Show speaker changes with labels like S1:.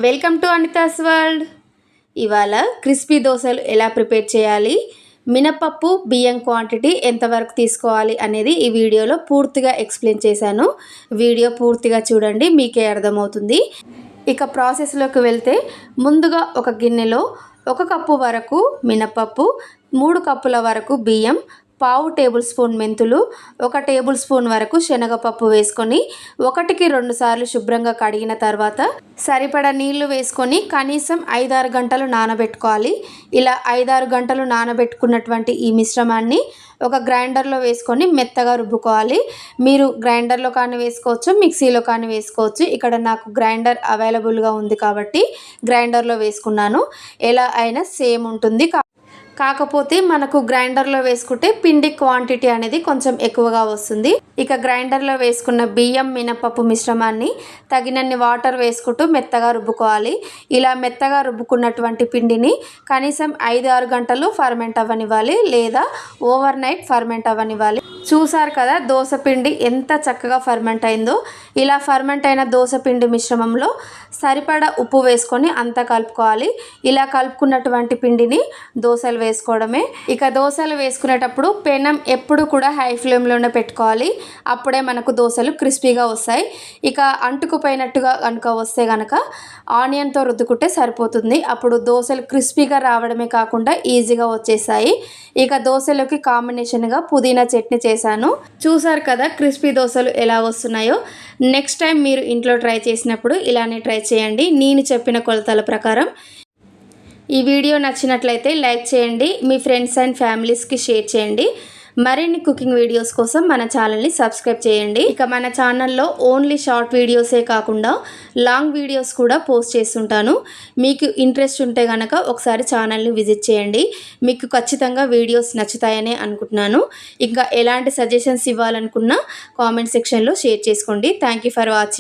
S1: Welcome to Anita's world. ఇవాళ crispy దోశలు ఎలా ప్రిపేర్ చేయాలి, మినపప్పు బియ్యం క్వాంటిటీ ఎంతవరకు తీసుకోవాలి అనేది ఈ వీడియోలో పూర్తిగా ఎక్స్ప్లెయిన్ చేశాను. వీడియో పూర్తిగా చూడండి, మీకే అర్థమవుతుంది. ఇక ప్రాసెస్లోకి వెళ్తే ముందుగా ఒక గిన్నెలో 1 కప్పు వరకు మినపప్పు, 3 కప్పుల వరకు బియ్యం, పావు టేబుల్ స్పూన్ మెంతులు, 1 టేబుల్ స్పూన్ వరకు శనగపప్పు వేసుకొని 1కి 2 సార్లు శుభ్రంగా కడిగిన తర్వాత సరిపడా నీళ్లు వేసుకొని కనీసం 5-6 గంటలు నానబెట్టుకోవాలి. ఇలా 5-6 గంటలు నానబెట్టుకున్నటువంటి ఈ మిశ్రమాన్ని ఒక గ్రైండర్లో వేసుకొని మెత్తగా రుబ్బుకోవాలి. మీరు గ్రైండర్లో కానీ వేసుకోవచ్చు, మిక్సీలో కానీ వేసుకోవచ్చు. ఇక్కడ నాకు గ్రైండర్ అవైలబుల్గా ఉంది కాబట్టి గ్రైండర్లో వేసుకున్నాను. ఎలా అయినా సేమ్ ఉంటుంది. కాకపోతే మనకు గ్రైండర్లో వేసుకుంటే పిండి క్వాంటిటీ అనేది కొంచెం ఎక్కువగా వస్తుంది. ఇక గ్రైండర్లో వేసుకున్న బియ్యం మినపప్పు మిశ్రమాన్ని తగినన్ని వాటర్ వేసుకుంటూ మెత్తగా రుబ్బుకోవాలి. ఇలా మెత్తగా రుబ్బుకున్నటువంటి పిండిని కనీసం 5-6 గంటలు ఫర్మెంట్ అవ్వనివ్వాలి, లేదా ఓవర్ నైట్ ఫర్మెంట్ అవ్వనివ్వాలి. చూసారు కదా దోశ పిండి ఎంత చక్కగా ఫర్మెంట్ అయిందో. ఇలా ఫర్మెంట్ అయిన దోశ పిండి మిశ్రమంలో సరిపడా ఉప్పు వేసుకొని అంతా కలుపుకోవాలి. ఇలా కలుపుకున్నటువంటి పిండిని దోశలు వేసుకోవడమే. ఇక దోశలు వేసుకునేటప్పుడు పెనం ఎప్పుడు కూడా హై ఫ్లేమ్లోనే పెట్టుకోవాలి. అప్పుడే మనకు దోశలు క్రిస్పీగా వస్తాయి. ఇక అంటుకుపోయినట్టుగా కనుక వస్తే కనుక ఆనియన్తో రుద్దుకుంటే సరిపోతుంది. అప్పుడు దోశలు క్రిస్పీగా రావడమే కాకుండా ఈజీగా వచ్చేసాయి. ఇక దోశలోకి కాంబినేషన్గా పుదీనా చట్నీ చేశాను. చూసారు కదా క్రిస్పీ దోశలు ఎలా వస్తున్నాయో. నెక్స్ట్ టైం మీరు ఇంట్లో ట్రై చేసినప్పుడు ఇలానే ట్రై చేయండి, నేను చెప్పిన కొలతల ప్రకారం. ఈ వీడియో నచ్చినట్లయితే లైక్ చేయండి, మీ ఫ్రెండ్స్ అండ్ ఫ్యామిలీస్కి షేర్ చేయండి. మరిన్ని కుకింగ్ వీడియోస్ కోసం మన ఛానల్ని సబ్స్క్రైబ్ చేయండి. ఇక మన ఛానల్లో ఓన్లీ షార్ట్ వీడియోసే కాకుండా లాంగ్ వీడియోస్ కూడా పోస్ట్ చేస్తుంటాను. మీకు ఇంట్రెస్ట్ ఉంటే కనుక ఒకసారి ఛానల్ని విజిట్ చేయండి. మీకు ఖచ్చితంగా వీడియోస్ నచ్చుతాయనే అనుకుంటున్నాను. ఇంకా ఎలాంటి సజెషన్స్ ఇవ్వాలనుకున్నా కామెంట్ సెక్షన్లో షేర్ చేసుకోండి. Thank you for watching.